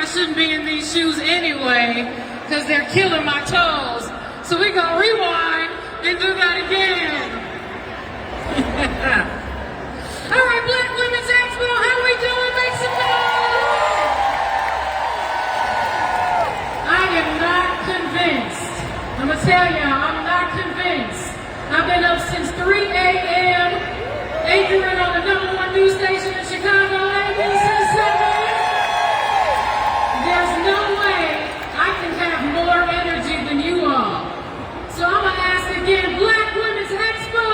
I shouldn't be in these shoes anyway, because they're killing my toes. So we're going to rewind and do that again. All right, Black Women's Expo, how we doing? Make some noise! I am not convinced. I'm going to tell y'all, I'm not convinced. I've been up since 3 a.m. Adrian on the #1 news station in Chicago, ABC 7. There's no way I can have more energy than you all. So I'm going to ask again, Black Women's Expo,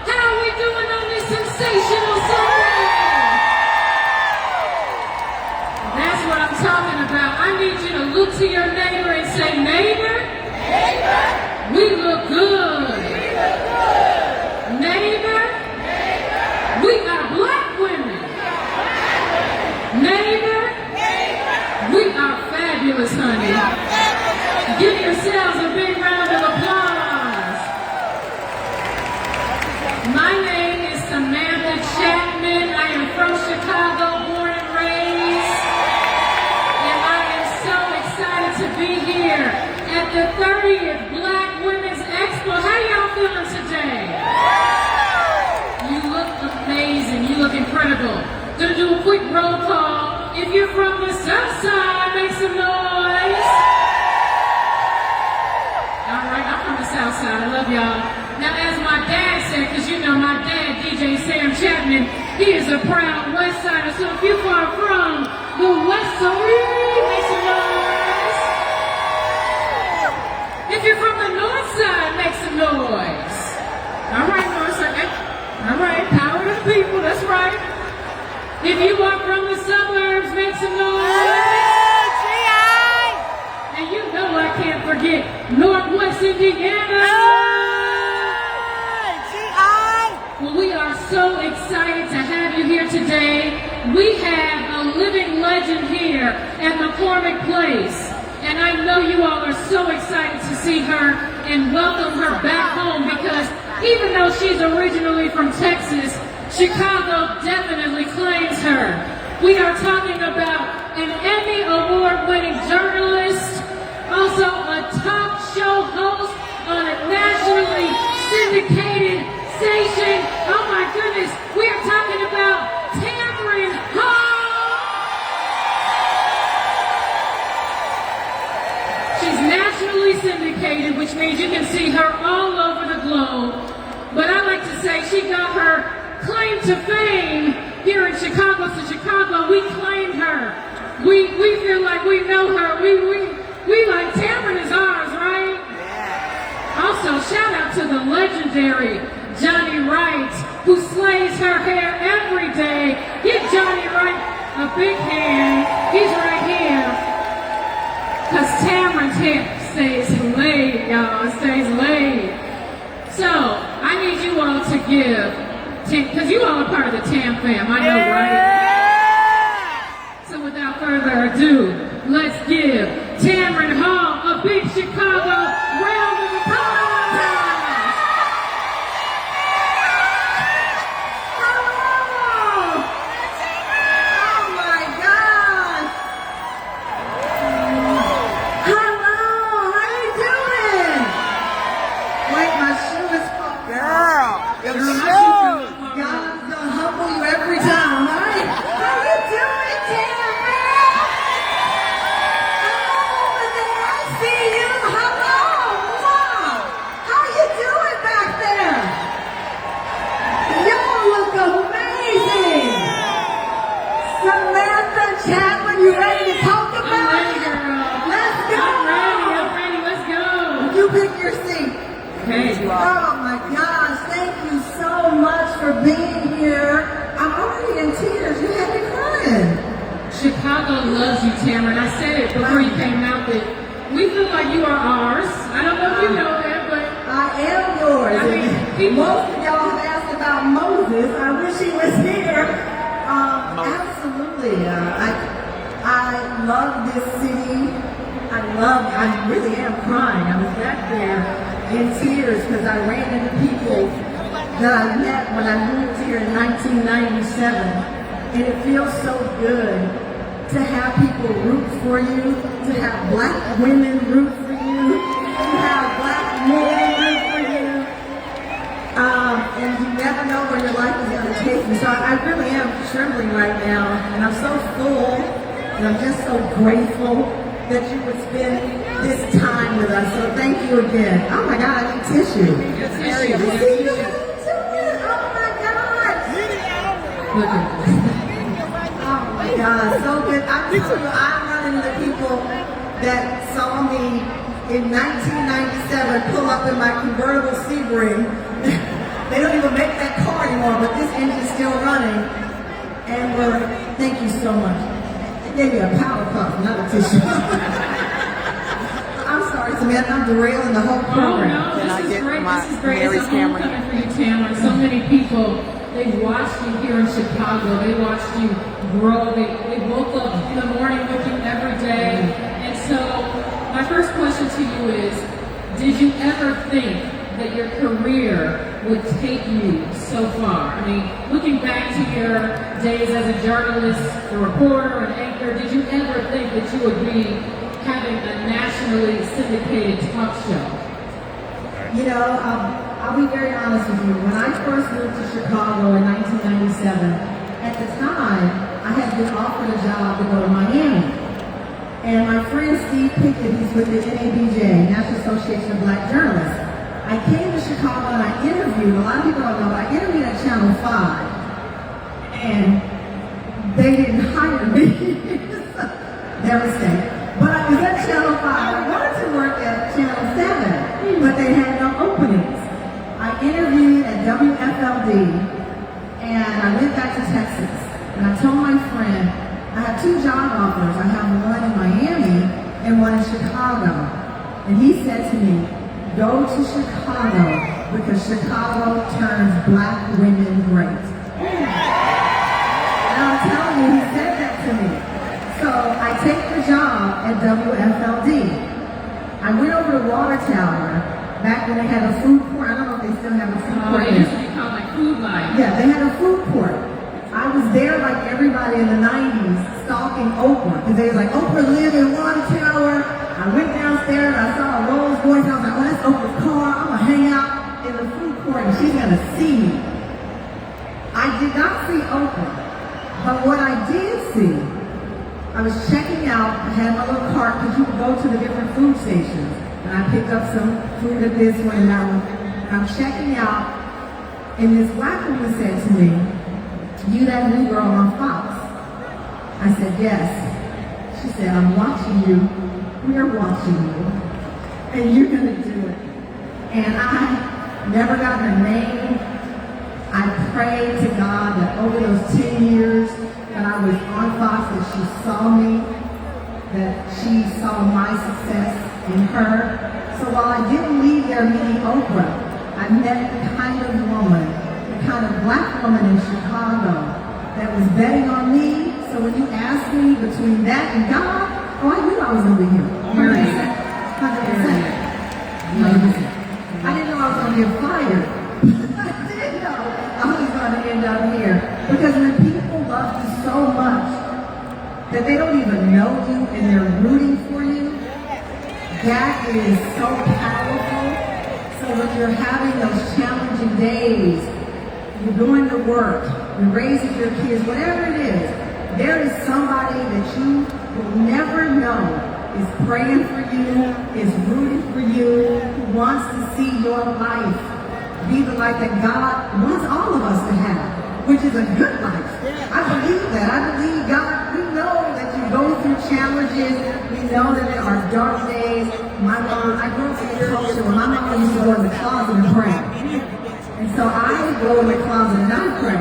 how are we doing on this sensational Sunday? That's what I'm talking about. I need you to look to your neighbor and say, neighbor, we look good. Neighbor, we are Black women. Neighbor, we are fabulous, honey. Give yourselves a big round of applause. My name is Samantha Chapman. I am from Chicago, born and raised. And I am so excited to be here at the 30th Black Women's Expo. How y'all feeling today? You look amazing. You look incredible. Gonna do a quick roll call. If you're from the South Side, make some noise. All right, I'm from the South Side. I love y'all. Now, as my dad said, because you know my dad, DJ Sam Chapman, he is a proud West Sider. So if you are from the West Side, make some noise. If you're from the North Side, make some noise. All right, North Side. All right, power to the people. That's right. If you are from the suburbs, make some noise. And you know I can't forget Northwest Indiana. Well, we are so excited to have you here today. We have a living legend here at McCormick Place. And I know you all are so excited to see her and welcome her back home because even though she's originally from Texas, Chicago definitely claims her. We are talking about an Emmy Award-winning journalist, also a talk show host on a nationally syndicated station. Oh my goodness, we are talking about Tamron. She's nationally syndicated, which means you can see her all over the globe. But I like to say she got her claim to fame here in Chicago. So Chicago, we claimed her. We feel like we know her. We like Tamron is ours, right? Yeah. Also, shout out to the legendary Johnny Wright, who slays her hair every day. Give Johnny Wright a big hand. He's right here. Because Tamron's hair stays laid, y'all. It stays laid. So, I need you all to give, because you all are part of the Tam fam, I know, right? So without further ado, let's give Tamron Hall a big Chicago round of applause. Chapman, you ready to talk about it? Let's go! I'm ready, let's go! You pick your seat. Okay. Oh my gosh, thank you so much for being here. I'm already in tears. You had me crying. Chicago loves you, Tamron. I said it before you came out that we feel like you are ours. I don't know if you know that, but I am yours. I mean, most of y'all have asked about Moses. I wish he was here. Absolutely. I love this city. I really am crying. I was back there in tears because I ran into people that I met when I moved here in 1997. And it feels so good to have people root for you, to have black women root for you, to have black men root for you. And you never know where your life is going to take you. So I really am trembling right now, and I'm so full, and I'm just so grateful that you would spend this time with us. So thank you again. Oh my God, I need tissue. Tissue. Oh my God. Oh my God, so good. I'm telling you, I'm running into people that saw me in 1997 pull up in my convertible Sebring. They don't even make that car anymore, but this engine's still running. And thank you so much. They gave me a power puff, not a tissue. I'm sorry, Samantha, I'm derailing the whole program. Oh, no, this is great. This is great. It's a homecoming for you, Tamron. So many people, they watched you here in Chicago. They watched you grow. They woke up in the morning with you every day. And so my first question to you is, did you ever think that your career would take you so far? I mean, looking back to your days as a journalist, a reporter, an anchor, did you ever think that you would be having a nationally syndicated talk show? You know, I'll be very honest with you. When I first moved to Chicago in 1997, at the time, I had been offered a job to go to Miami. And my friend Steve Pickett, he's with the NABJ, National Association of Black Journalists. I came to Chicago and I interviewed, a lot of people don't know, but I interviewed at Channel 5. And they didn't hire me. Devastating. But I was at Channel 5. I wanted to work at Channel 7, but they had no openings. I interviewed at WFLD, and I went back to Texas. And I told my friend, I have 2 job offers. I have one in Miami and one in Chicago. And he said to me, go to Chicago because Chicago turns black women great. And I'm telling you, he said that to me. So I take the job at WFLD. I went over to Water Tower back when they had a food court. I don't know if they still have a food court. It used to be called like Food Life. Yeah, they had a food court. I was there like everybody in the 90s stalking Oprah because they were like, Oprah lived in Water Tower. I went downstairs, I saw a Rolls Royce, I was like, oh, that's Oprah's car, I'm gonna hang out in the food court and she's gonna see me. I did not see Oprah, but what I did see, I was checking out, I had my little cart because you would go to the different food stations, and I picked up some food at this one and that one, and I'm checking out, and this black woman said to me, you that new girl on Fox? I said, yes. She said, I'm watching you. We're watching you, and you're going to do it. And I never got her name. I prayed to God that over those 10 years that I was on Fox, that she saw me, that she saw my success in her. So while I didn't leave there meeting Oprah, I met the kind of woman, the kind of black woman in Chicago that was betting on me. So when you ask me between that and God, oh, I knew I was going to be here. 100%. 100%. I didn't know I was going to get fired. I didn't know I was going to end up here. Because when people love you so much that they don't even know you and they're rooting for you, that is so powerful. So when you're having those challenging days, you're going to work, you're raising your kids, whatever it is, there is somebody that you will never know is praying for you, is rooting for you, who wants to see your life be the life that God wants all of us to have, which is a good life. I believe that. I believe God, we know that you go through challenges. We know that there are dark days. My mom, I grew up in a culture where my mom used to go in the closet and pray. And so I go in the closet and I pray.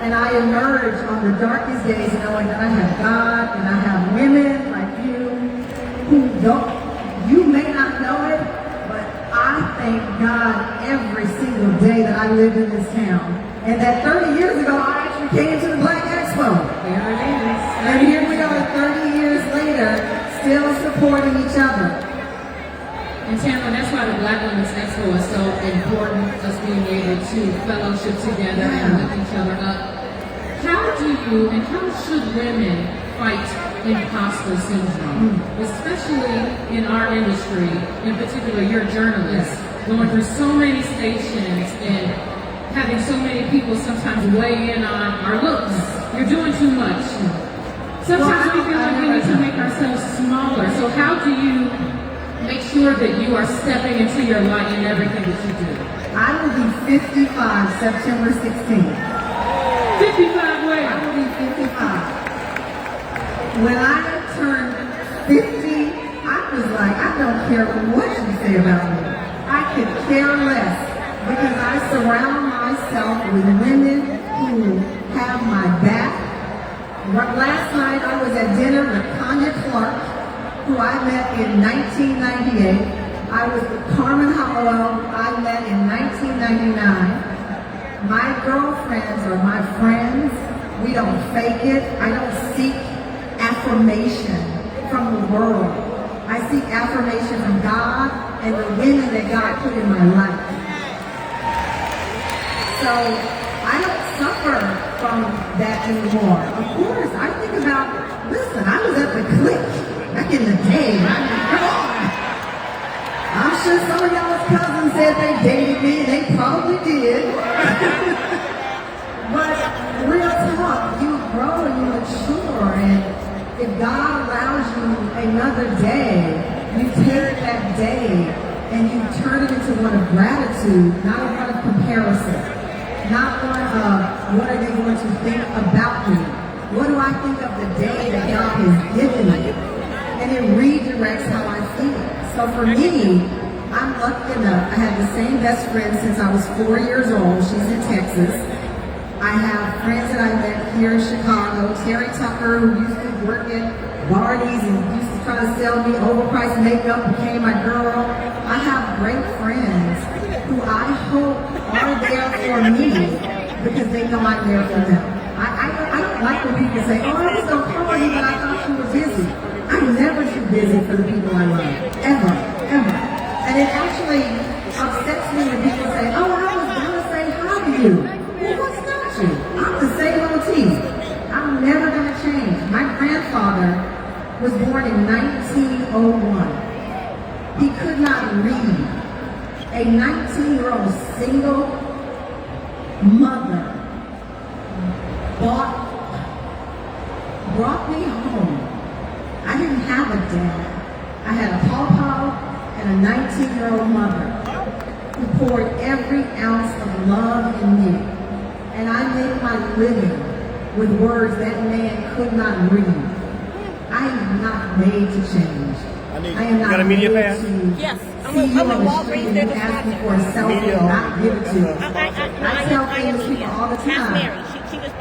And I emerge on the darkest days knowing that I have God and I have women like you who you may not know it, but I thank God every single day that I live in this town. And that 30 years ago, I actually came to the Black Expo. There it is. And here we are 30 years later, still supporting each other. And Tamron, that's why the Black Women's Expo is so important, us being able to fellowship together and lift each other up. How do you and how should women fight imposter syndrome, especially in our industry, in particular your journalists, going through so many stations and having so many people sometimes weigh in on our looks. You're doing too much. Sometimes we feel like we need to make ourselves smaller. So how do you make sure that you are stepping into your light in everything that you do? I will be 55 September 16th. 55 ways. I will be 55. When I turned 50, I was like, I don't care what you say about me. I could care less because I surround myself with women who have my back. Last night I was at dinner with Tanya Clark, who I met in 1998. I was with Carmen Howell, I met in 1999. My girlfriends are my friends. We don't fake it. I don't seek affirmation from the world. I seek affirmation from God and the women that God put in my life. So I don't suffer from that anymore. Of course, I think about, listen, I was at the clique back in the day. Come on. I'm sure some of y'all's cousins said they dated me, and they probably did. But real talk, you grow and you mature, and if God allows you another day, you take that day and you turn it into one of gratitude, not one of comparison, not one of what are they going to think about me. What do I think of the day that God has given me? And it redirects how I feel. So for me, I'm lucky enough. I had the same best friend since I was 4 years old. She's in Texas. I have friends that I met here in Chicago. Terry Tucker, who used to work at Barney's and used to try to sell me overpriced makeup, became my girl. I have great friends who I hope are there for me because they know I'm there for them. I don't like when people say, oh, I was going to call you, but I thought you were busy. I'm never too busy for the people I love. Ever, ever. And it actually upsets me when people say, oh, I was going to say hi to you. Well, what's not you? I'm the same OT. I'm never going to change. My grandfather was born in 1901. He could not read. A 19-year-old single mother brought me home. I didn't have a dad. I had a pawpaw and a 19-year-old mother who poured every ounce of love in me. And I make my living with words that man could not read. I am not made to change. I am not made to Yes. see you on the street and you ask me for a selfie and not give it to you. I tell famous people all the time,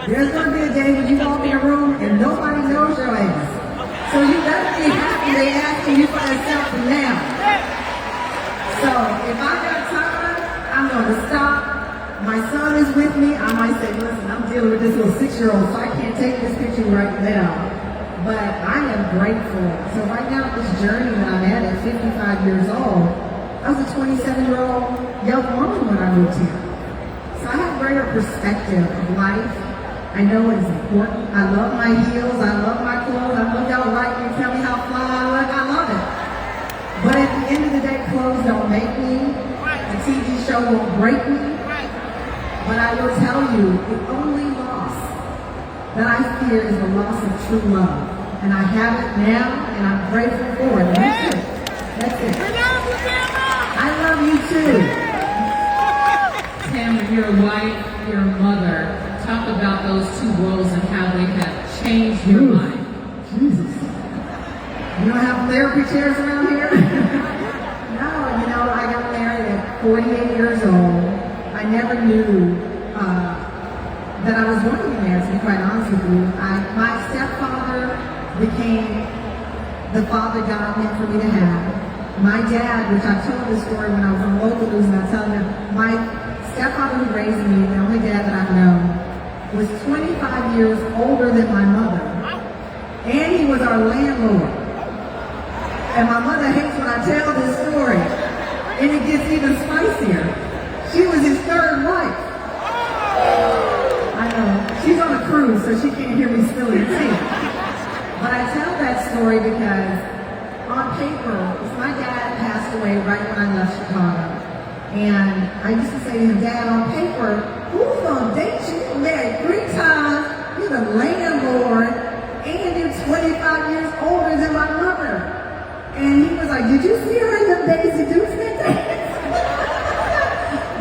there's going to be a day when you walk in a room and nobody knows your ass. So you better be happy they asking you for that selfie now. So if I got time, I'm going to stop. My son is with me. I might say, listen, I'm dealing with this little 6-year-old, so I can't take this picture right now. But I am grateful. So right now, this journey that I'm at 55 years old, I was a 27-year-old young woman when I moved here. So I have greater perspective of life. I know it's important. I love my heels. I love my clothes. I love y'all like me. Tell me how fly I look. I love it. But at the end of the day, clothes don't make me. A TV show won't break me. But I will tell you, the only loss that I fear is the loss of true love. And I have it now, and I'm grateful for it. That's it. That's it. I love you too. Tamron, your wife, your mother, talk about those two roles and how they have changed your life. Jesus. You don't have therapy chairs around here? No, I got married at 48 years old. I never knew that I was going to be married, to be quite honest with you. My stepfather became the father God meant for me to have. My dad, which I told this story when I was on local news, and I tell them, my stepfather who raised me, the only dad that I've known, was 25 years older than my mother. And he was our landlord. And my mother hates when I tell this story. And it gets even spicier. She was his third wife. I know. She's on a cruise, so she can't hear me spilling tea. But I tell that story because on paper, my dad passed away right when I left Chicago. And I used to say to him, Dad, on paper, who's going to date you? You're married 3 times, you're the landlord, and you're 25 years older than my mother. And he was like, did you see her in the Daisy Dukes days?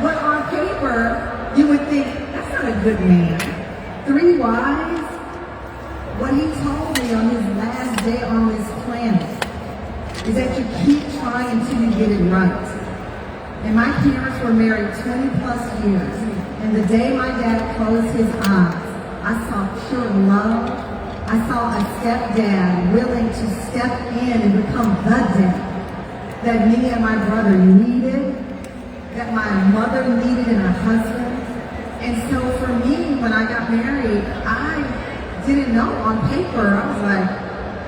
But on paper, you would think, that's not a good man. 3 wives? What he told me on his last day on this planet is that you keep trying until you get it right. And my parents were married 20 plus years. And the day my dad closed his eyes, I saw pure love. I saw a stepdad willing to step in and become the dad that me and my brother needed, that my mother needed in a husband. And so for me, when I got married, I didn't know on paper. I was like,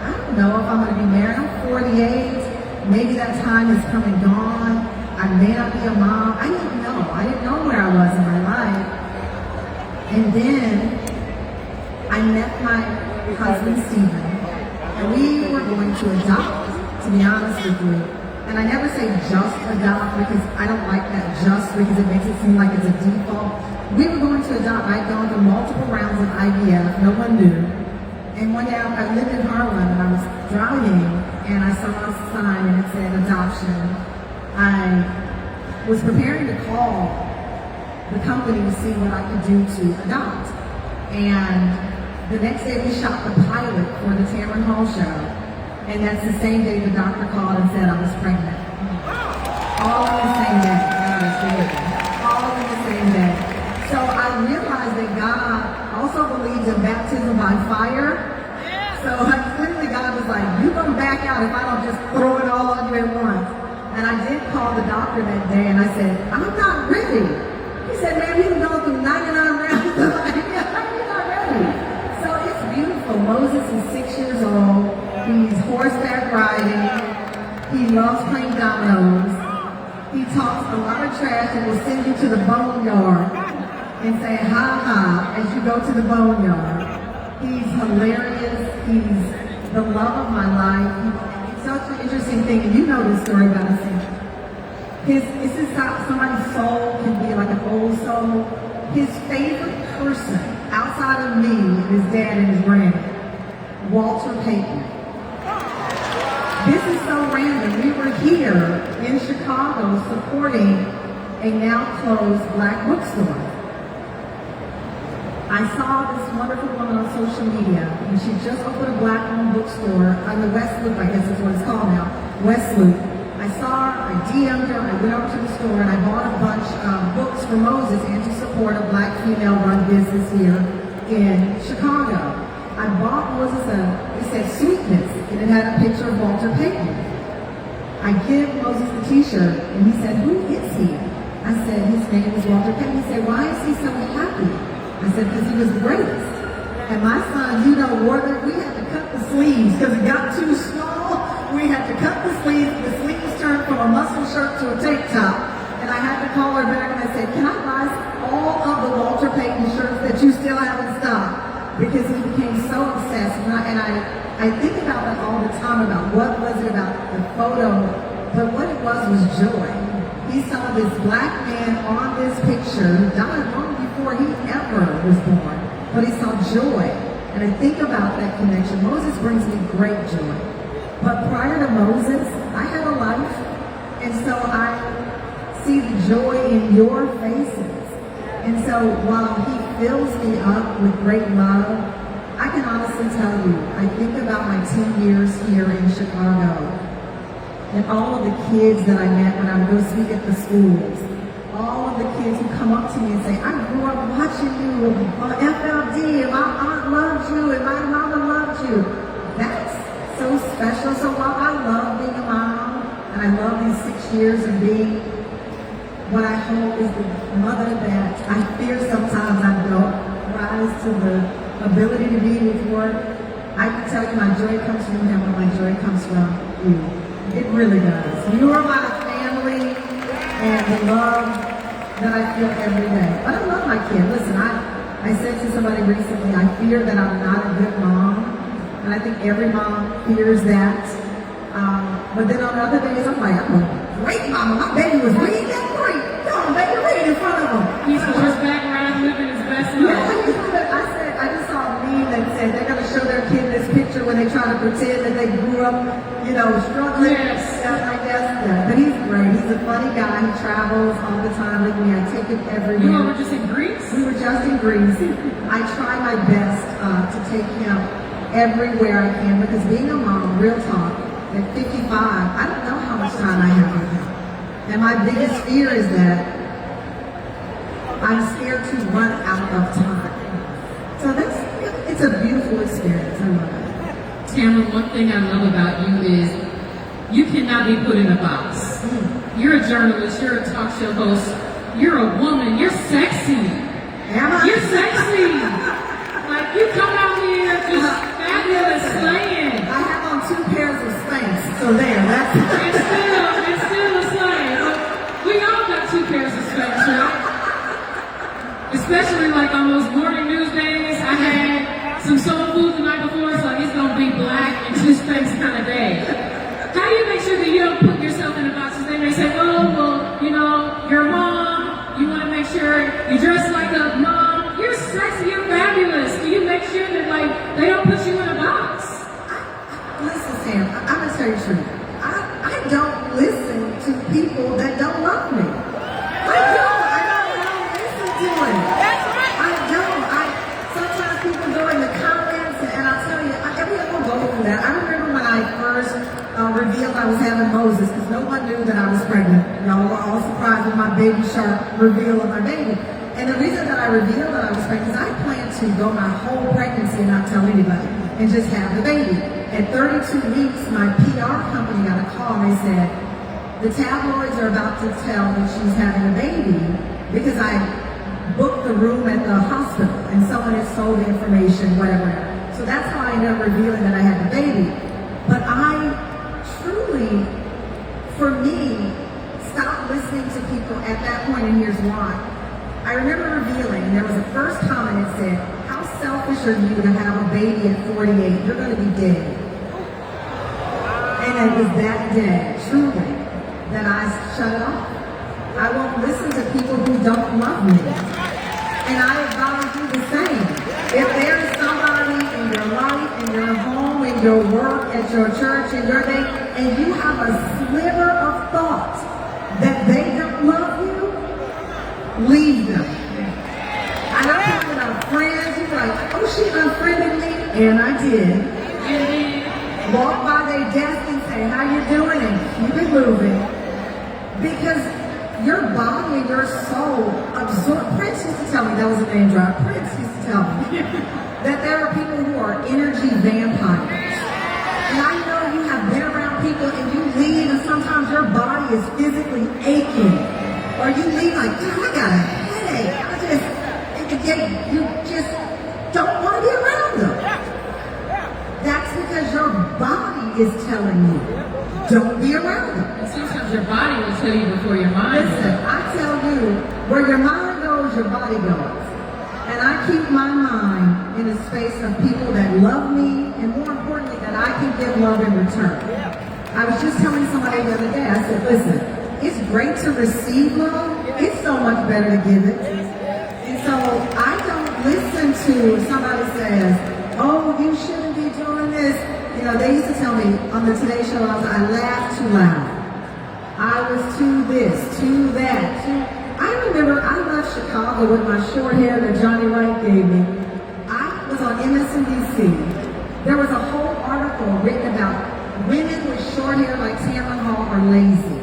I don't know if I'm going to be married. I'm 48. Maybe that time is come and gone. I may not be a mom. I didn't know. I didn't know where I was in my life. And then I met my husband, Stephen, and we were going to adopt, to be honest with you. And I never say just adopt because I don't like that just because it makes it seem like it's a default. We were going to adopt. I'd gone through multiple rounds of IVF. No one knew. And one day I lived in Harlem and I was driving and I saw a sign and it said adoption. I was preparing to call the company to see what I could do to adopt. And the next day we shot the pilot for the Tamron Hall show. And that's the same day the doctor called and said I was pregnant. All in the same day. All in the same day. So I realized that God also believes in baptism by fire. So clearly God was like, you're going to back out if I don't just throw it all on you at once. And I did call the doctor that day and I said, I'm not ready. He said, man, you've gone through 99 rounds of IVF. You're not ready. So it's beautiful. Moses is 6 years old. He's horseback riding. He loves playing dominoes. He talks a lot of trash and will send you to the boneyard and say ha ha as you go to the boneyard. He's hilarious. He's the love of my life. It's such an interesting thing, and you know this story about his This is how somebody's soul can be like an old soul. His favorite person outside of me, his dad and his granny, Walter Payton. This is so random. We were here in Chicago supporting a now closed black bookstore. I saw this wonderful woman on social media, and she just opened a black-owned bookstore on the West Loop, I guess is what it's called now, West Loop. I saw her, I DM'd her, I went over to the store, and I bought a bunch of books for Moses and to support a black female-run business here in Chicago. I bought Moses it said Sweetness, and it had a picture of Walter Payton. I give Moses the t-shirt, and he said, who is he? I said, his name is Walter Payton. He said, why is he so happy? I said, because he was the greatest. And my son, wore that we had to cut the sleeves because it got too small. We had to cut the sleeves. The sleeves turned from a muscle shirt to a tank top. And I had to call her back and I said, can I buy all of the Walter Payton shirts that you still have in stock? Because he became so obsessed. And I think about that all the time, about what was it about the photo, but what it was joy. He saw this black man on this picture who died long before he ever was born, but he saw joy. And I think about that connection. Moses brings me great joy. But prior to Moses, I had a life, and so I see the joy in your faces. And so while he fills me up with great love, I can honestly tell you, I think about my 10 years here in Chicago, and all of the kids that I met when I would go speak at the schools, all of the kids who come up to me and say, I grew up watching you on FLD, and my aunt loved you, and my mama loved you. That's so special. So while I love being a mom, and I love these 6 years of being what I hope is the mother that I fear sometimes I don't rise to the ability to be with work, I can tell you my joy comes from him and my joy comes from you. It really does. You are my family and the love that I feel every day. But I love my kid. Listen, I said to somebody recently, I fear that I'm not a good mom And I think every mom fears that. But then on other days, I'm like, I'm a great mama. My baby was reading that great. Come on, baby, read in front of him. He's horseback riding, living his best life. I just saw a meme that said they're going to show their kid this picture when they try to pretend that they grew up, struggling. Yes. I guess that. But he's great. He's a funny guy. He travels all the time with me. I take him everywhere. You all were just in Greece? We were just in Greece. I try my best to take him everywhere I can because being a mom, real talk, at 55, I don't know how much time I have with him. And my biggest fear is that I'm scared to run out of time. So it's a beautiful experience. I love it. Tamron, one thing I love about you is you cannot be put in a box. You're a journalist, you're a talk show host, you're a woman, you're sexy. Am I? You're sexy. Like you come out here just fabulous slaying. I have on 2 pairs of Spanx, so there, that's It's still a slaying. But we all got 2 pairs of Spanx, right? Especially like on those morning news days, I had some soul food the night before, so it's gonna be black and 2 Spanx kind of day. How do you make sure that you don't put yourself in a box? Because they may say, oh, well, you're a mom, you want to make sure you dress like a mom. You're sexy, you're fabulous. Do you make sure that, they don't put you in a box? Listen, Sam, I'm going to tell you the truth. I don't listen to people that don't love me. I don't listen to it. That's right. I don't. Sometimes people go in the comments, and I'll tell you, everyone will go through that. I remember when I first revealed I was having Moses, because no one knew that I was pregnant. Y'all were all surprised with my baby shark reveal of my baby. And the reason that I revealed that I was pregnant is I planned to go my whole pregnancy and not tell anybody and just have the baby. At 32 weeks, my PR company got a call and they said, the tabloids are about to tell that she's having a baby because I booked the room at the hospital and someone had sold the information, whatever. So that's how I ended up revealing that I had the baby. But I truly, for me, stopped listening to people at that point, and here's why. I remember revealing, and there was a first comment that said, how selfish are you to have a baby at 48? You're going to be dead. And it was that day, truly, that I shut it off. I won't listen to people who don't love me. And I advise you the same. If there's somebody in your life, in your home, in your work, at your church, in your day, and you have a sliver of thought that they don't love you, leave them. I know people that are friends, you're like, oh, she unfriended me, and I did. Walk by their desk and say, how you doing, and keep it moving. Because your body and your soul absorb. Prince used to tell me, that was a name drop, Prince used to tell me, that there are people who are energy vampires. And I know you have been around people and you leave and sometimes your body is physically aching. Or you leave like, God, I got a headache. You just don't want to be around them. That's because your body is telling you, don't be around them. And sometimes your body will tell you before your mind will. Listen, I tell you, where your mind goes, your body goes. And I keep my mind in a space of people that love me, and more importantly, that I can give love in return. I was just telling somebody the other day, I said, listen, it's great to receive love. It's so much better to give it. And so I don't listen to somebody says, oh, you shouldn't be doing this. They used to tell me on the Today Show, I laughed too loud. I was too this, too that, I remember I left Chicago with my short hair that Johnny Wright gave me. I was on MSNBC. There was a whole article written about women with short hair like Tamron Hall are lazy.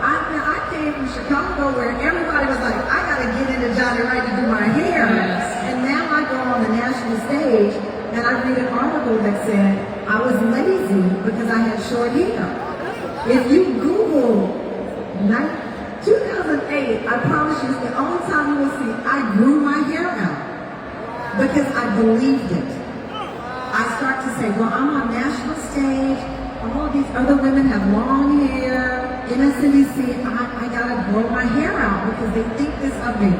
I came from Chicago where everybody was like, I got to get into Johnny Wright to do my hair. And now I go on the national stage and I read an article that said I was lazy because I had short hair. If you Google 2008, I promise you, it's the only time you will see I grew my hair out because I believed it. I start to say, well, I'm on national stage. All of these other women have long hair. MSNBC, I gotta grow my hair out because they think this of me.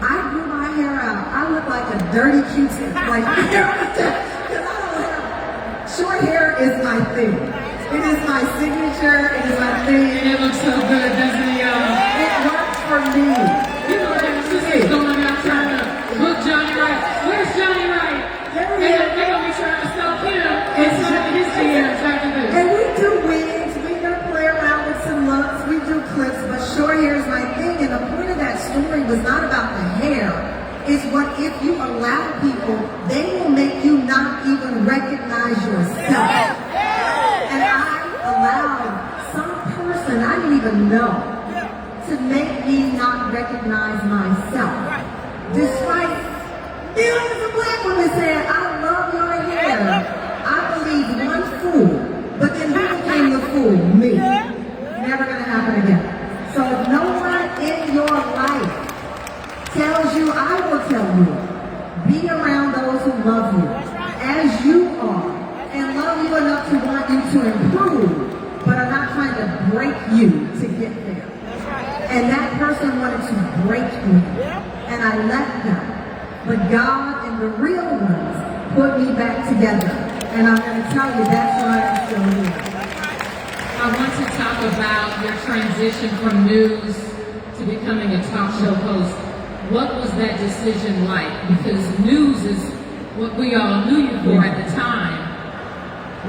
I grew my hair out. I I look like a dirty Q-tip. Like, because I don't have, short hair is my thing. It is my signature. It is my thing. And it looks so good, doesn't it, y'all? It works for me. You know that sister's going out trying to book Johnny Wright. Where's Johnny Wright? There he is. They're going to be trying to sell him inside his DMs after this. And we do wigs. We do play around with some looks. We do clips. But short hair is my thing. And the point of that story was not about the hair. It's what if you allow people, they will make you not even recognize yourself. And I allowed some person I didn't even know to make me not recognize myself. Despite millions of black women saying, I love your hair. I believe one fool. But then who became the fool? Me. Never gonna happen again. So if no one in your life tells you, I will tell you, be around those who love you as you are and love you enough to want you to improve, but are not trying to break you to get there. And that person wanted to break me, and I let them. But God and the real ones put me back together. And I'm going to tell you, that's why I'm still here. I want to talk about your transition from news to becoming a talk show host. What was that decision like? Because news is what we all knew you for at the time.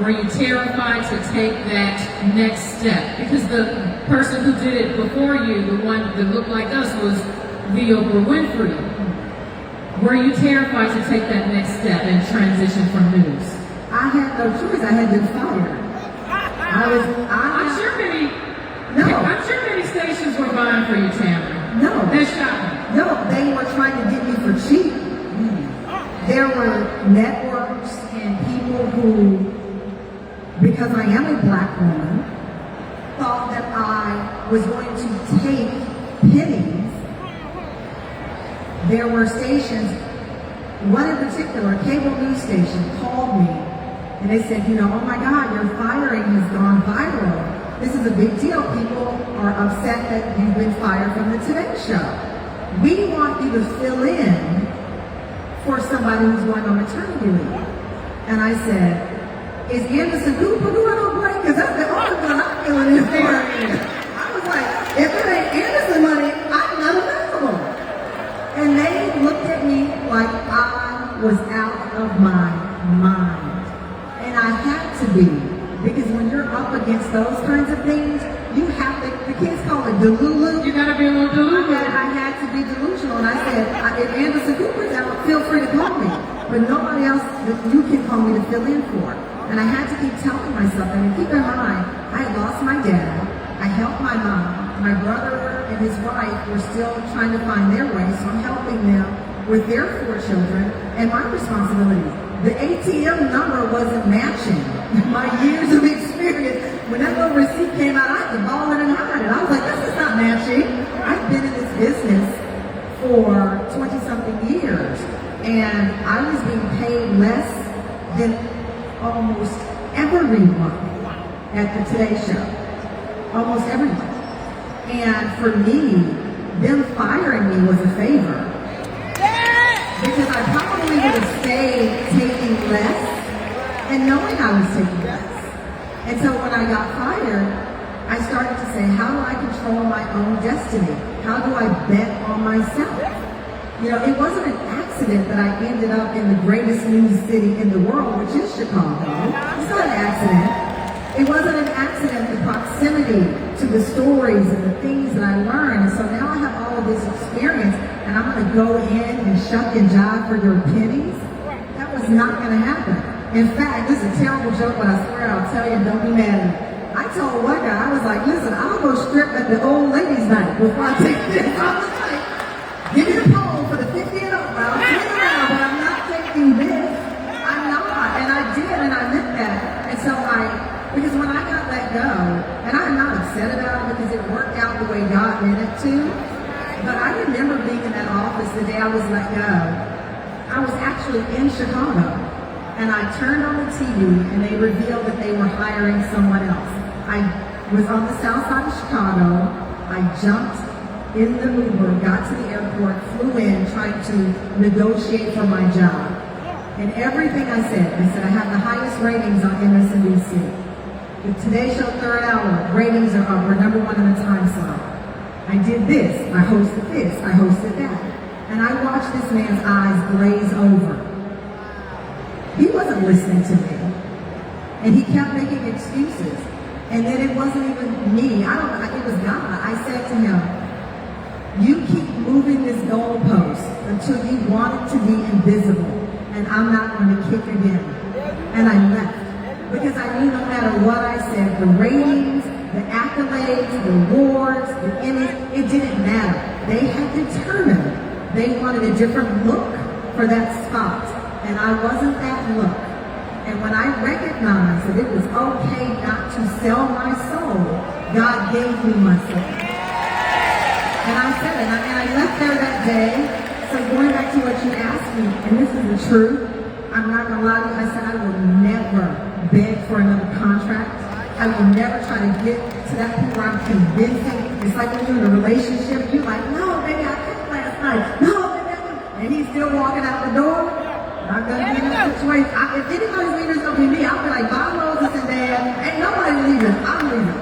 Were you terrified to take that next step? Because the person who did it before you, the one that looked like us, was the Oprah Winfrey. Were you terrified to take that next step and transition from news? I had no choice. I had been fired. I'm sure many stations were vying for you, Tamron. No. That shot me. No, they were trying to get me for cheap. There were networks and people who, because I am a black woman, thought that I was going to take pennies. There were stations, one in particular, a cable news station, called me and they said, oh my God, your firing has gone viral. This is a big deal. People are upset that you've been fired from the Today Show. We want you to fill in for somebody who's going on maternity leave. And I said, is Anderson Cooper doing okay? Because that's the only one I'm filling in for. I was like, if it ain't Anderson money, I'm not available. And they looked at me like I was out of my mind. And I had to be. Because when you're up against those kinds of things, you have to, the kids call it delulu. You gotta be a little delusional. I had to be delusional, and I said, if Anderson Cooper's out, feel free to call me. But nobody else that you can call me to fill in for. And I had to keep telling myself that. And keep in mind, I had lost my dad. I helped my mom. My brother and his wife were still trying to find their way, so I'm helping them with their 4 children and my responsibility. The ATM number wasn't matching my years of experience. When that little receipt came out, I had to ball it and hide it. I was like, this is not matching. I've been in this business for 20-something years, and I was being paid less than almost everyone at the Today Show. Almost everyone. And for me, them firing me was a favor. Because I probably would have stayed taking less and knowing I was taking less. And so when I got fired, I started to say, how do I control my own destiny? How do I bet on myself? It wasn't an accident that I ended up in the greatest news city in the world, which is Chicago. It's not an accident. It wasn't an accident, the proximity to the stories and the things that I learned. And so now I have all of this experience, and I'm going to go in and shuck and jive for your pennies? That was not going to happen. In fact, this is a terrible joke, but I swear I'll tell you, don't be mad at me. I told one guy, I was like, listen, I'll go strip at the old ladies' night before I take this. I was like, give me the pole for the 50 and over. I'll turn around, but I'm not taking this. I'm not. And I did, and I meant that. And so because when I got let go, and I'm not upset about it because it worked out the way God meant it to, but I remember being in that office the day I was let go. I was actually in Chicago, and I turned on the TV, and they revealed that they were hiring someone else. I was on the south side of Chicago. I jumped in the Uber, got to the airport, flew in, trying to negotiate for my job. And everything I said, I have the highest ratings on MSNBC. The Today Show third hour, ratings are up, we're number one in the time slot. I did this, I hosted that. And I watched this man's eyes glaze over. He wasn't listening to me. And he kept making excuses. And then it wasn't even me, it was God. I said to him, you keep moving this goalpost until you want it to be invisible. And I'm not going to kick again. And I left. Because I knew no matter what I said, the ratings, the accolades, the awards, the image, it didn't matter. They had determined they wanted a different look for that spot. And I wasn't that look. And when I recognized that it was okay not to sell my soul, God gave me my soul. And I said it, and I left there that day. So going back to what you asked me, and this is the truth, I'm not gonna lie to you, I said I will never beg for another contract. I will never try to get to that point where I'm convincing. It's like when you're in a relationship, you're like, no, baby, I cooked last night. No, baby, I cooked. And he's still walking out the door. I'm gonna be in that situation. If anybody's leaving, it's gonna be me. I'll be like, bye, Moses and Dad. Ain't nobody leaving. I'm leaving.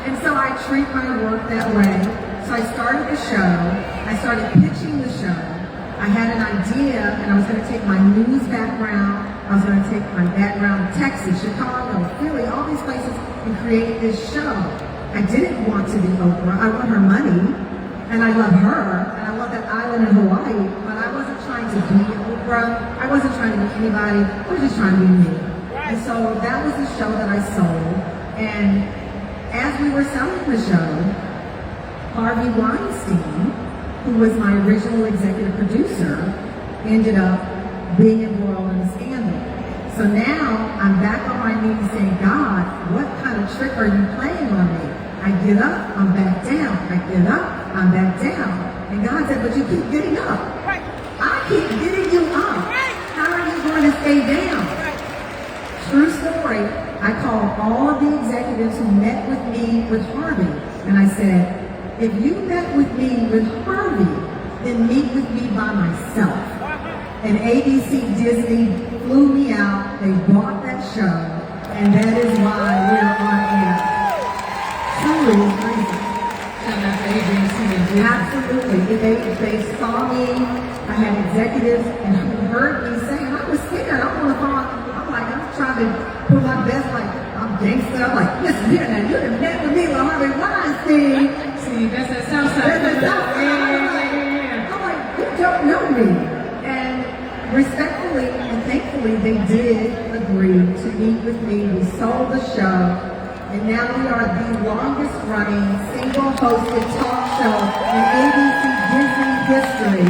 And so I treat my work that way. So I started the show. I started pitching the show. I had an idea, and I was going to take my news background. I was going to take my background in Texas, Chicago, Philly, all these places, and create this show. I didn't want to be Oprah. I want her money, and I love her, and I love that island in Hawaii, but I wasn't trying to be Oprah. I wasn't trying to be anybody. I was just trying to be me. And so that was the show that I sold. And as we were selling the show, Harvey Weinstein, who was my original executive producer, ended up being embroiled in a scandal. So now I'm back on my knees saying, God, what kind of trick are you playing on me? I get up, I'm back down. I get up, I'm back down. And God said, but you keep getting up. I keep getting you up. How are you going to stay down? True story. I called all of the executives who met with me with Harvey, and I said, if you met with me with Harvey, then meet with me by myself. And ABC Disney flew me out. They bought that show, and that is why we're on air. Truly reason. And that's ABC and Disney. Absolutely. They saw me. I had executives and who heard me saying, I was scared. I'm on the phone. I'm trying to put my best, like, I'm gangster. I'm like, listen here now, you done met with me with Harvey Weinstein. See, that's that Southside. That's that Southside. I'm like, you don't know me. And respectfully and thankfully, they did agree to meet with me. We sold the show. And now we are the longest running single hosted talk show in ABC Disney history.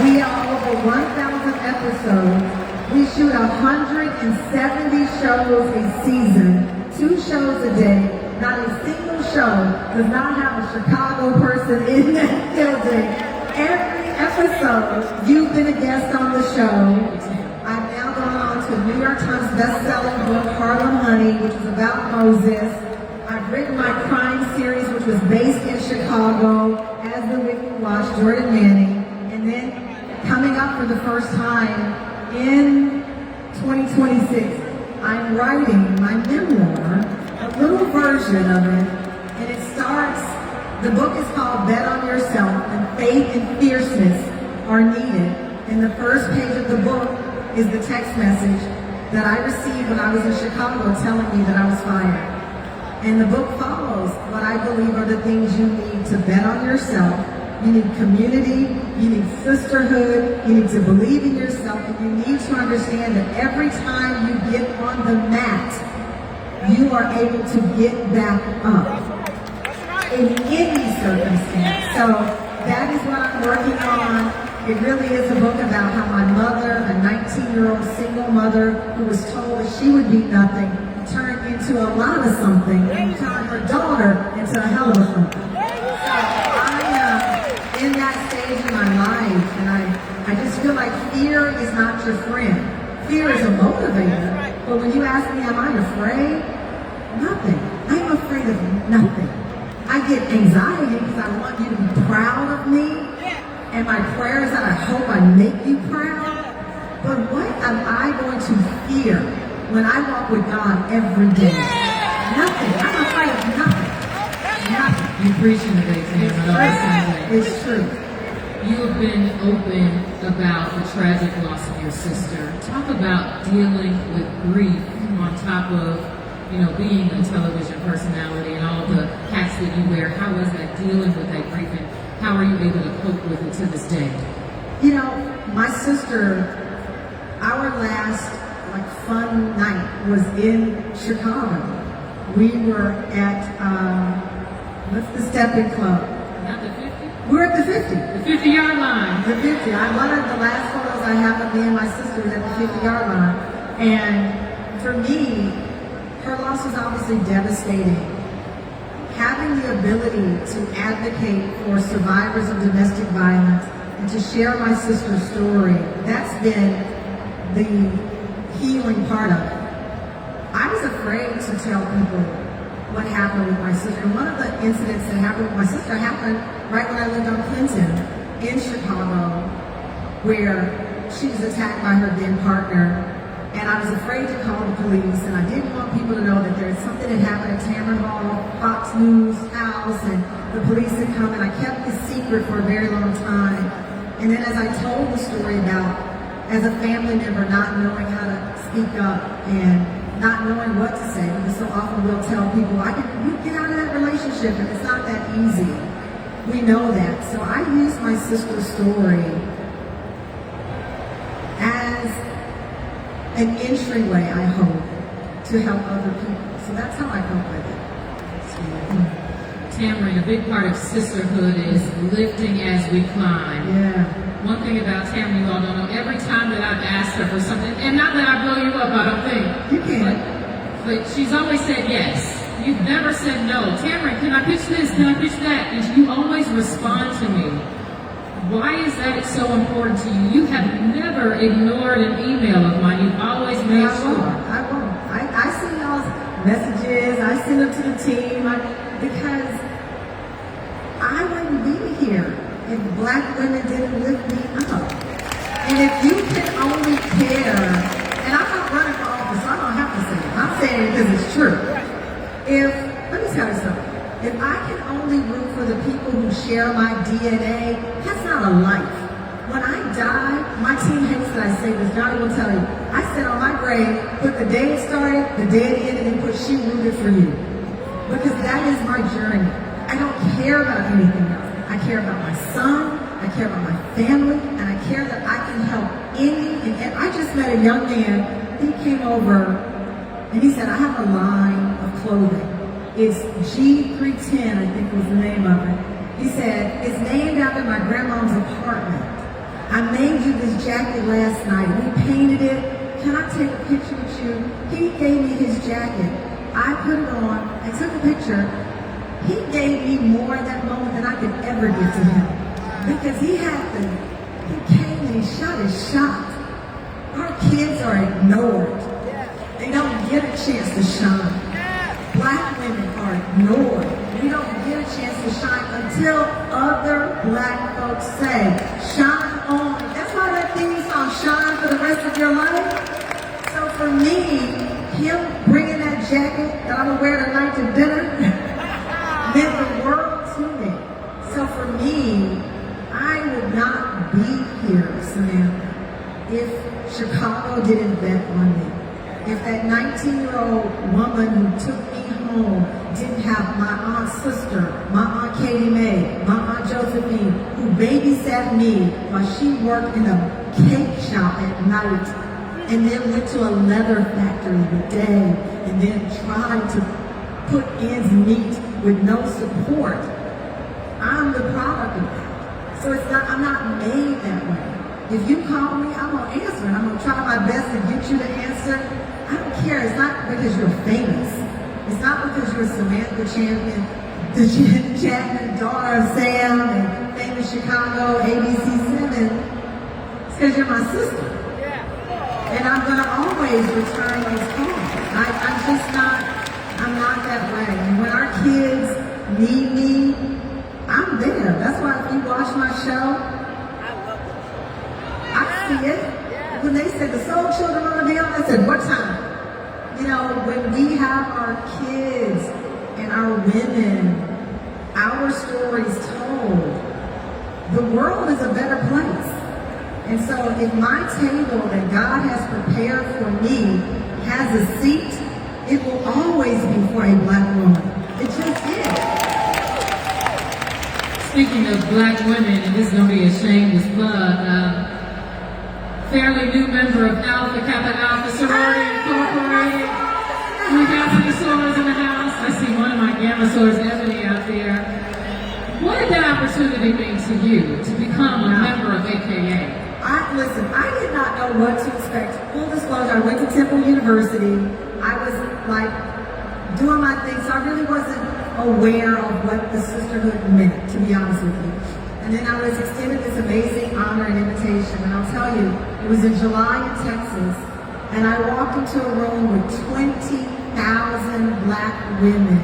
We are over 1,000 episodes. We shoot 170 shows a season, 2 shows a day. Not a single show does not have a Chicago person in that building. Every episode, you've been a guest on the show. I've now gone on to a New York Times best-selling book, Harlem Honey, which is about Moses. I've written my crime series, which was based in Chicago, as the Wicked Watch, Jordan Manning. And then coming up for the first time in 2026, I'm writing my memoir, a little version of it, and it starts, the book is called Bet on Yourself, and faith and fierceness are needed. And the first page of the book is the text message that I received when I was in Chicago telling me that I was fired. And the book follows what I believe are the things you need to bet on yourself. You need community, you need sisterhood, you need to believe in yourself, and you need to understand that every time you get on the mat, you are able to get back up in any circumstance. So that is what I'm working on. It really is a book about how my mother, a 19-year-old single mother who was told that she would be nothing, turned into a lot of something and turned her daughter into a hell of a something. In that stage in my life, and I just feel like fear is not your friend. Fear is a motivator, but when you ask me, am I afraid? Nothing. I'm afraid of nothing. I get anxiety because I want you to be proud of me. And my prayers that I hope I make you proud. But what am I going to fear when I walk with God every day? Nothing. I'm afraid of nothing. Nothing. You're preaching today, Tamron. It's true. You have been open about the tragic loss of your sister. Talk about dealing with grief on top of, being a television personality and all the hats that you wear. How is that dealing with that grief, and how are you able to cope with it to this day? My sister, our last fun night was in Chicago. We were at what's the Stepping Club? Not the 50? We're at the 50. The 50-yard line. The 50. One of the last photos I have of me and my sister was at the 50-yard line. And for me, her loss was obviously devastating. Having the ability to advocate for survivors of domestic violence and to share my sister's story, that's been the healing part of it. I was afraid to tell people what happened with my sister. One of the incidents that happened with my sister happened right when I lived on Clinton in Chicago, where she was attacked by her then partner. And I was afraid to call the police, and I didn't want people to know that there was something that happened at Tamron Hall, Fox News house, and the police had come, and I kept this secret for a very long time. And then as I told the story about, as a family member, not knowing how to speak up and not knowing what to say, because so often we'll tell people, you get out of that relationship, and it's not that easy. We know that. So I used my sister's story as an entryway, I hope, to help other people. So that's how I cope with it. Tamron, a big part of sisterhood is lifting as we climb. Yeah. One thing about Tamron, you all don't know, every time that I've asked her for something, and not that I blow you up, I don't think. You can. But she's always said yes. You've never said no. Tamron, can I pitch this? Can I pitch that? And you always respond to me. Why is that so important to you? You have never ignored an email of mine. You've always made sure. I won't. I send y'all's messages. I send them to the team because I wouldn't be here if Black women didn't lift me up. And if you can only care, and I'm not running for office, so I don't have to say it. I'm saying it because it's true. Let me tell you something. If I can only root for the people who share my DNA, that's not a life. When I die, my team hates that I say this. Johnny will tell you. I said on my grave, put the day it started, the day it ended, and put she rooted for you. Because that is my journey. I don't care about anything else. I care about my son, I care about my family, and I care that I can help any and every. I just met a young man. He came over and he said, I have a line of clothing. It's G310, I think was the name of it. He said, it's named after my grandma's apartment. I made you this jacket last night. We painted it. Can I take a picture with you? He gave me his jacket. I put it on. I took a picture. He gave me more in that moment than I could ever give to him. Because he came and he shot his shot. Our kids are ignored. They don't get a chance to shine. Black women are ignored. We don't get a chance to shine until other Black folks say, shine on. That's why that theme song, shine for the rest of your life. So for me, him bringing that jacket that I'm going to wear tonight to dinner meant the world to me. So for me, I would not be here, Samantha, if Chicago didn't bet on me. If that 19-year-old woman who took me home didn't have my aunt sister, my aunt Katie Mae, my aunt Josephine, who babysat me while she worked in a cake shop at night, and then went to a leather factory the day, and then tried to put ends meet with no support. I'm the product of that. So I'm not made that way. If you call me, I'm going to answer, and I'm going to try my best to get you the answer. I don't care. It's not because you're famous. It's not because you're Samantha Chapman, daughter of Sam, and famous Chicago, ABC7. It's because you're my sister. And I'm going to always return those calls. I'm not that way. And when our kids need me, I'm there. That's why if you watch my show, I see it. When they said the soul children on the bill, I said, what time? You know, when we have our kids and our women, our stories told, the world is a better place. And so if my table that God has prepared for me has a seat, it will always be for a black woman. It just is. Speaking of black women, and this is going to be a shameless plug, fairly new member of Alpha Kappa Alpha Sorority Incorporated. We got some sorors in the house. I see one of my Gamma sorors, Ebony, out there. What did that opportunity mean to you to become a member of AKA? Listen, I did not know what to expect. Full disclosure, I went to Temple University. I was like doing my thing, so I really wasn't aware of what the sisterhood meant, to be honest with you. And then I was extended this amazing honor and invitation. And I'll tell you, it was in July in Texas, and I walked into a room with 20,000 black women,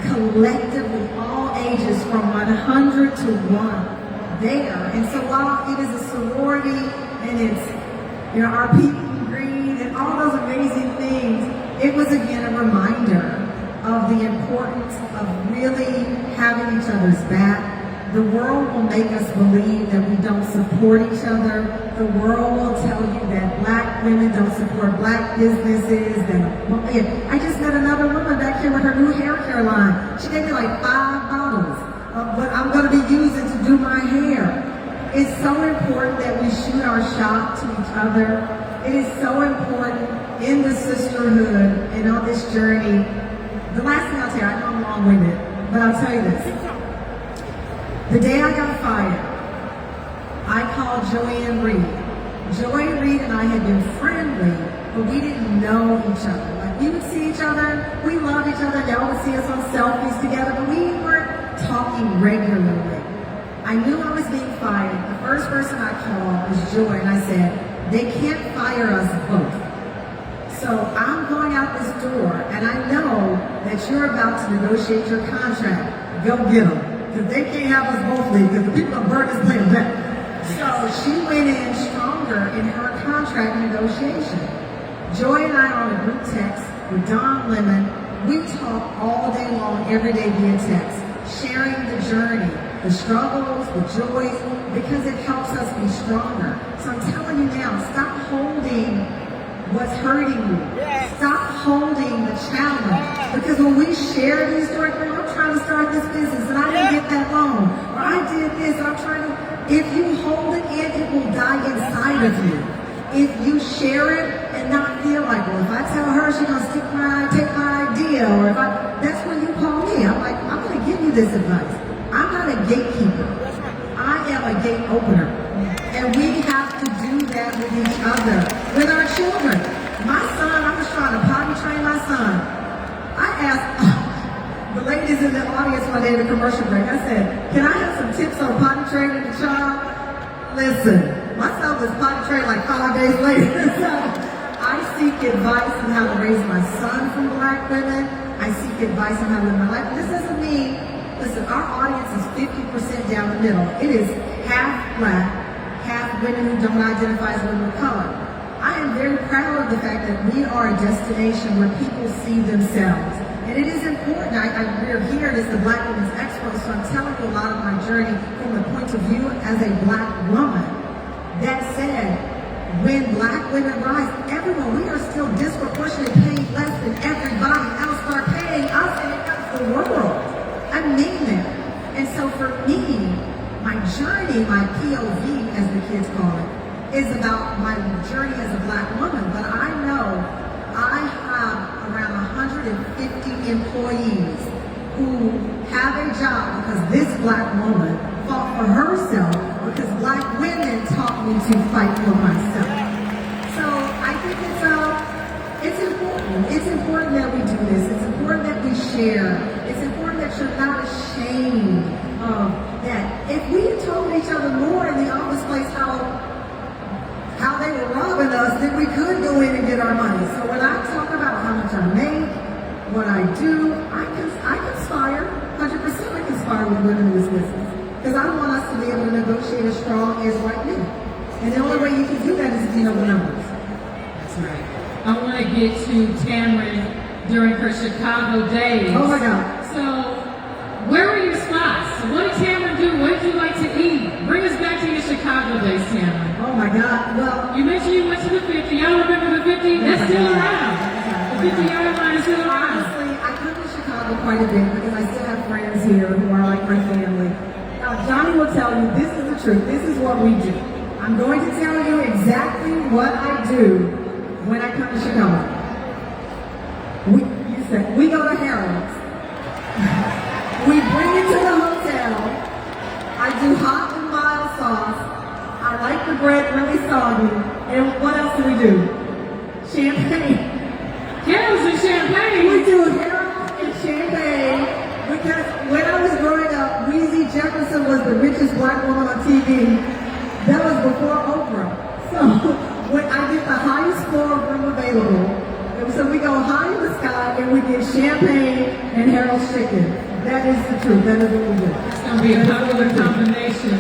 collectively, all ages from 100 to 1. There. And so while it is a sorority and it's, you know, our people in green and all those amazing things, it was again a reminder of the importance of really having each other's back. The world will make us believe that we don't support each other. The world will tell you that black women don't support black businesses. I just met another woman back here with her new hair care line. She gave me like 5 bottles of what I'm going to be using to do my hair. It's so important that we shoot our shot to each other. It is so important in the sisterhood and on this journey. The last thing I'll tell you, I know I'm long-winded, but I'll tell you this. The day I got fired, I called Joanne Reed. Joanne Reed and I had been friendly, but we didn't know each other. Like, we would see each other, we loved each other, y'all would see us on selfies together, but we weren't talking regularly. I knew I was being fired. The first person I called was Joy, and I said, they can't fire us both. So I'm going out this door, and I know that you're about to negotiate your contract. Go get them. Because they can't have us both leave, because the people on burn is playing back. So she went in stronger in her contract negotiation. Joy and I are on a group text with Don Lemon. We talk all day long, every day via text, sharing the journey, the struggles, the joys, because it helps us be stronger. So I'm telling you now, stop holding what's hurting you. Stop holding the challenge. Because when we share these stories, I'm trying to start this business and I didn't get that loan, or I did this, I'm trying to, if you hold it in, it will die inside of you. If you share it and not feel like, well, if I tell her, she's going to take my idea, or that's when you call me. I'm like, I'm going to give you this advice. I'm not a gatekeeper. I am a gate opener. And we have to do that with each other, with our children. My son, I was trying to potty train my son. I asked the ladies in the audience one day in the commercial break, I said, can I have some tips on potty training the child? Listen, my son was potty trained like 5 days later. So I seek advice on how to raise my son from black women. I seek advice on how to live my life. This doesn't mean, listen, our audience is 50% down the middle. It is half black, half women who don't identify as women of color. I am very proud of the fact that we are a destination where people see themselves. And it is important. We're here, it is the Black Women's Expo, so I'm telling you a lot of my journey from the point of view as a black woman. That said, when black women rise, everyone, we are still disproportionately paying less than everybody else are paying us, and it comes to the world. I mean that. And so for me, my journey, my POV, as the kids call it, is about my journey as a black woman. But I know I have around 150 employees who have a job because this black woman fought for herself, because black women taught me to fight for myself. So I think it's important. It's important that we do this. It's important that we share. It's important that you're not ashamed of that. If we had told each other more in the office place how they were robbing us, then we could go in and get our money. So when I talk about how much I make, what I do, I conspire 100% with part with women in this business. Because I want us to be able to negotiate as strong as white men. And the only way you can do that is if you know the numbers. That's right. I want to get to Tamron during her Chicago days. Oh my God. So, where were your spots? What did Tamron do? What did you like to eat? Bring us back to your Chicago days, Tamron. Oh my God. Well, You mentioned you went to the 50. Y'all remember the 50? That's still around. The 50-yard line is still around. honestly, I come to Chicago quite a bit because I still have friends here who are like my family. Now, Johnny will tell you this is the truth. This is what we do. I'm going to tell you exactly what I do when I come to Chicago. We go to Harold's. We bring it to the hotel. I do hot and mild sauce. I like the bread really soggy. And what else do we do? Champagne. Harold's and champagne. We do Harold's and champagne because when I was growing up, Weezy Jefferson was the richest black woman on TV. That was before Oprah. So when I get the highest floor room available, so we go high in the sky and we get champagne and Harold's chicken. That is the truth. That is what we do. It's going to be a popular combination.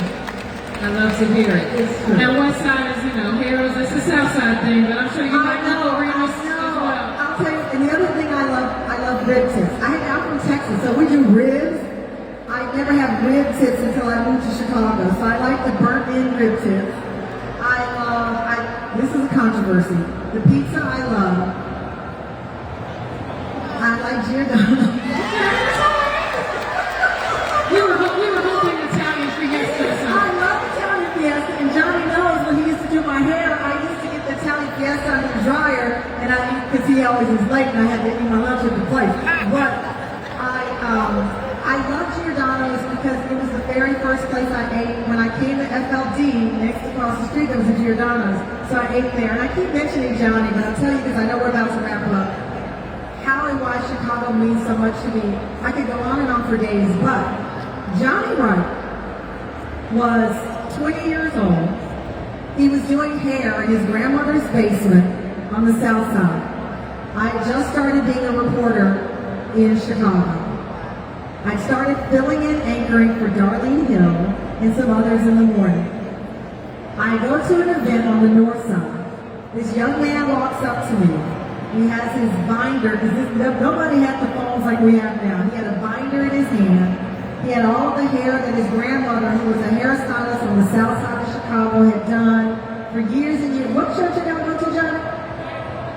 I love to hear it. It's true. Now, one side is, Harold's, it's a South Side thing, but I'm sure you might know Remus as well. I'll tell you, and the other thing I love rib tips. I'm from Texas, so we do ribs. I never have rib tips until I moved to Chicago, so I like the burnt-in rib tips. This is a controversy. The pizza I love. I like Giordano. We were hoping Italian fiesta or I something. love Italian fiesta, and Johnny knows when he used to do my hair, I used to get the Italian fiesta on the dryer, and because he always was late, and I had to eat my lunch at the place. But I love Giordano's because it was the very first place I ate. When I came to FLD, next across the street, there was a Giordano's, so I ate there. And I keep mentioning Johnny, but I'll tell you because I know we're about to wrap up. How and why Chicago means so much to me. I could go on and on for days, but Johnny Wright was 20 years old. He was doing hair in his grandmother's basement on the South Side. I had just started being a reporter in Chicago. I started filling in anchoring for Darlene Hill and some others in the morning. I go to an event on the north side. This young man walks up to me. He has his binder, because nobody had the phones like we have now. He had a binder in his hand. He had all the hair that his grandmother, who was a hairstylist on the south side of Chicago, had done for years and years. What church did y'all go to, Johnny?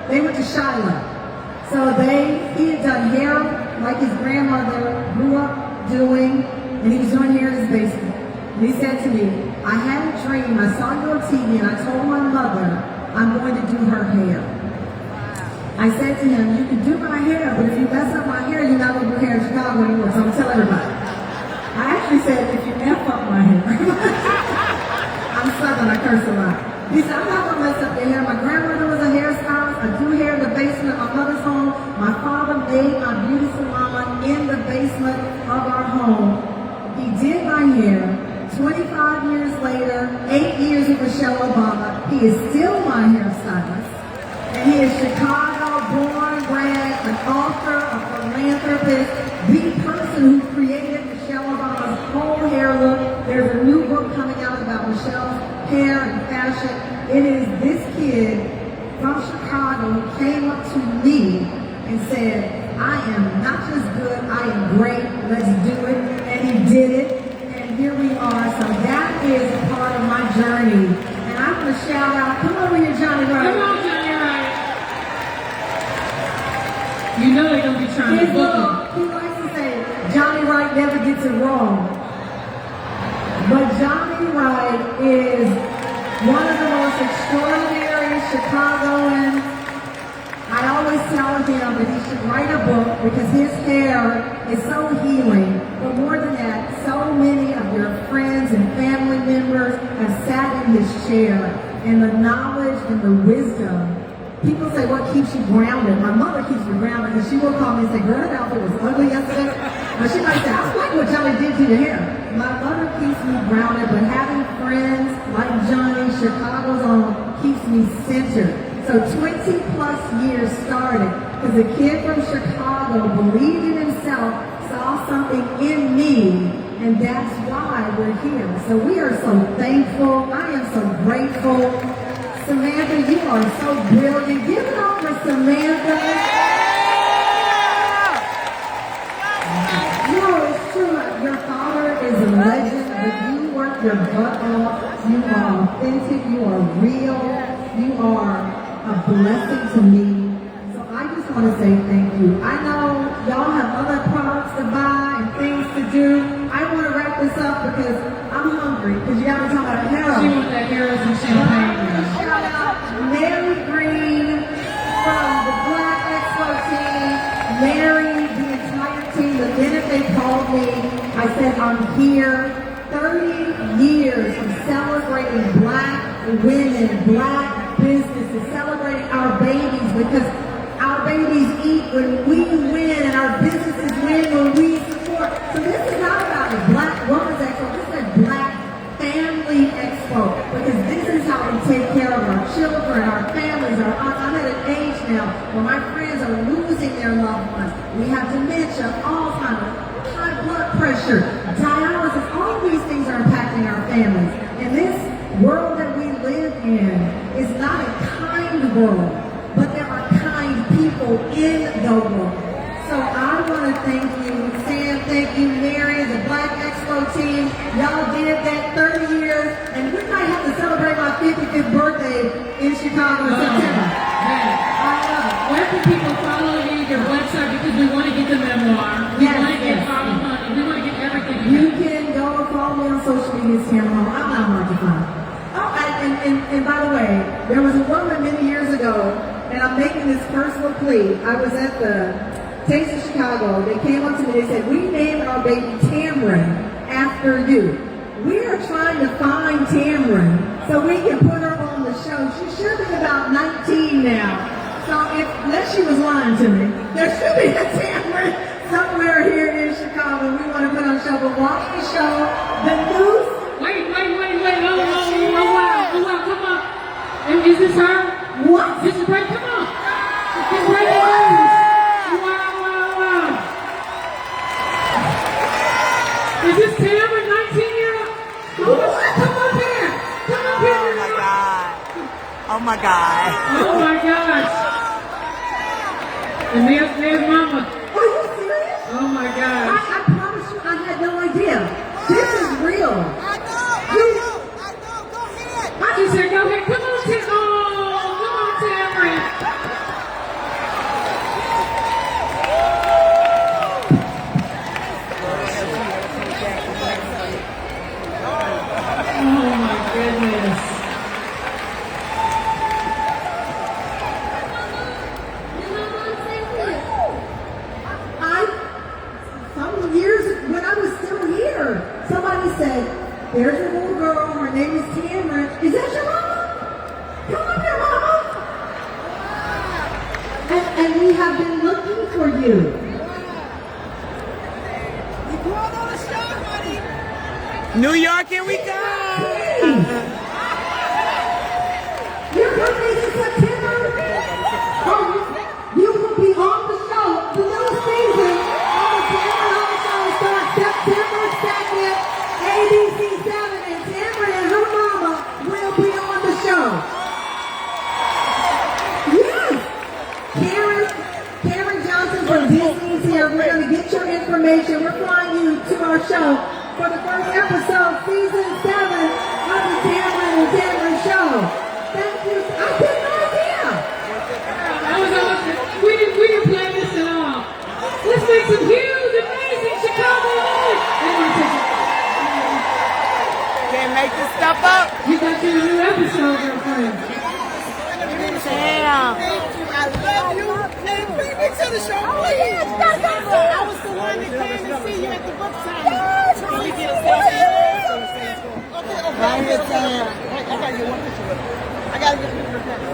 They went to Shiloh. So he had done hair like his grandmother grew up doing, and he was doing hair in his basement. And he said to me, I had a dream, I saw you on TV, and I told my mother I'm going to do her hair. I said to him, you can do my hair, but if you mess up my hair, you're not going to do hair in Chicago anymore. So I'm going to tell everybody. I actually said, if you F up my hair. I'm Southern, I curse a lot. He said, I'm not going to mess up your hair. My grandmother was a hairstylist. I do hair in the basement of my mother's home. My father made my beauty salon in the basement of our home. He did my hair. 25 years later, 8 years with Michelle Obama, he is still my hairstylist. And he is Chicago born and bred, an author, a philanthropist, the person who created Michelle Obama's whole hair look. There's a new book coming out about Michelle's hair and fashion. It is this kid from Chicago who came up to me and said, I am not just good, I am great, let's do it. And he did it, and here we are. So that is a part of my journey. And I'm going to shout out, come over here, Johnny Wright. Come on, Johnny Wright. You know they're going to be trying to book him. He likes to say, Johnny Wright never gets it wrong. But Johnny Wright is one of the most extraordinary Chicagoans. I always tell him that he should write a book because his hair is so healing. But more than that, so many of your friends and family members have sat in his chair, and the knowledge and the wisdom. People say, what keeps you grounded? My mother keeps me grounded because she will call me and say, girl, that outfit was ugly yesterday. But she might say, I don't like what Johnny did to your hair. My mother keeps me grounded, but having friends like Johnny, Chicago's own, keeps me centered. So 20 plus years started because a kid from Chicago believed in himself, saw something in me, and that's why we're here. So we are so thankful. I am so grateful. Samantha, you are so brilliant. Give it up for Samantha. No, it's true. Your father is a legend, but you work your butt off. You are authentic. You are real. You are a blessing to me. So I just want to say thank you. I know y'all have other products to buy and things to do. I want to wrap this up because I'm hungry. Because you got to talk about heroes. She wants that heroes and champagne. Shout out Mary Green from the Black Expo team. Mary, the entire team. The minute they called me, I said I'm here. 30 years of celebrating Black women, Black businesses, celebrating our babies because our babies eat when we win and our businesses win when we support. So this is not about a Black Women's Expo, this is a Black Family Expo because this is how we take care of our children, our families, our aunts. I'm at an age now where my friends are losing their loved ones. We have dementia, Alzheimer's, high blood pressure, dialysis, all these things are impacting our families. And this world that we live in is not a kind world, but there are kind people in the world. So I want to thank you, Sam, thank you, Mary, the Black Expo team. Y'all did that 30 years, and we might have to celebrate my 55th birthday in Chicago in September. Hey, where can people follow you, your website, because we want to get the memoir. We want to get follow money. We want to get everything. You can go and follow me on social media, Tamron. I'm not hard to find. Oh, and by the way, there was a woman many years ago, and I'm making this personal plea. I was at the Taste of Chicago. They came up to me, they said, we named our baby Tamron after you. We are trying to find Tamron so we can put her on the show. She should be about 19 now. So unless she was lying to me, there should be a Tamron somewhere here in Chicago. We want to put on a show, but watch the show. The news. Wait. Oh, wow, come on. Is this her? What? This is great, come on. It's breaking news. Wow. Is this Tamron, 19-year-old? Come up here. Oh my God. Oh my gosh. And there's Mama. Are you serious? Oh my gosh. I promise you, I had no idea. This is real. I know. Go ahead. I just said, go ahead. Come on, Tamron. Oh my goodness. Some years when I was still here, somebody said, there's a little girl, her name is Tamron. Is that your mama? Come on here, mama. And we have been looking for you. You going on the show, buddy? New York, here we go. Your birthday's in September. Oh, you will be on the show. The new season of the Tamron Show starts September 2nd, ABC 7, and Tamron and her mama will be on the show. Yes. Karen Johnson from Disney's here. We're going to get your information. We're flying you to our show for the first episode, season 7 of the Tamron and Tamron Show. Thank you. I had no idea. That was awesome. We didn't plan this at all. Let's make some huge, amazing Chicago noise. Can't make this stuff up. You got your new episode, girlfriend. Damn. I love you. Hey, bring me to the show, please. I was the one that came to see you at the book signing. Yes. We get a selfie. Okay. Right here, Tam. I gotta get one picture with her. I gotta get a picture with her.